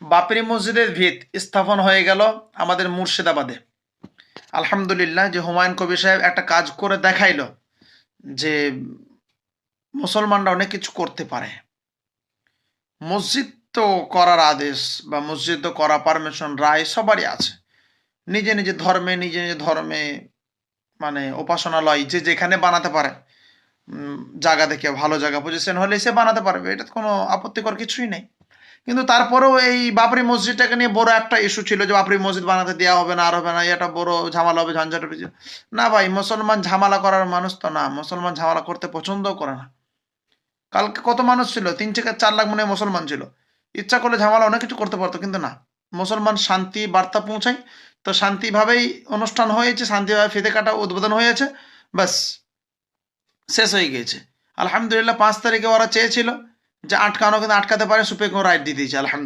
বাবরি মসজিদের ভিত স্থাপন হয়ে গেল আমাদের মুর্শিদাবাদে। আলহামদুলিল্লাহ যে হুমায়ুন কবির সাহেব একটা কাজ করে দেখাইলো যে মুসলমানরা অনেক কিছু করতে পারে। মসজিদ তো করার আদেশ বা মসজিদ তো করা পারমিশন রায় সবারই আছে। নিজে নিজে ধর্মে মানে উপাসনালয় যে যেখানে বানাতে পারে, জায়গা দেখে ভালো জায়গা পজিশন হলে সে বানাতে পারবে, এটা কোনো আপত্তিকর কিছুই নেই। কিন্তু তারপরেও এই বাবরি মসজিদটাকে নিয়ে বড় একটা ইস্যু ছিল যে বাবরি মসজিদ বানাতে দেওয়া হবে না, আর হবে না, এটা বড় ঝামেলা হবে, ঝঞ্ঝাট হবে। না ভাই, মুসলমান ঝামেলা করার মানুষ তো না, মুসলমান ঝামেলা করতে পছন্দও করে না। কালকে কত মানুষ ছিল, 3 থেকে 4 লাখ মনে হয় মুসলমান ছিল। ইচ্ছা করলে ঝামেলা অনেক কিছু করতে পারতো, কিন্তু না, মুসলমান শান্তি বার্তা পৌঁছায়। তো শান্তিভাবেই অনুষ্ঠান হয়েছে, শান্তিভাবে ফিতে কাটা উদ্বোধন হয়েছে, ব্যাস শেষ হয়ে গিয়েছে। আলহামদুলিল্লাহ 5 তারিখে ওরা চেয়েছিল যে আটকানো, কিন্তু আটকাতে পারে, সুপ্রিম কোর্ট রাইট দিয়ে দিয়েছে আলহামদুলিল্লাহ।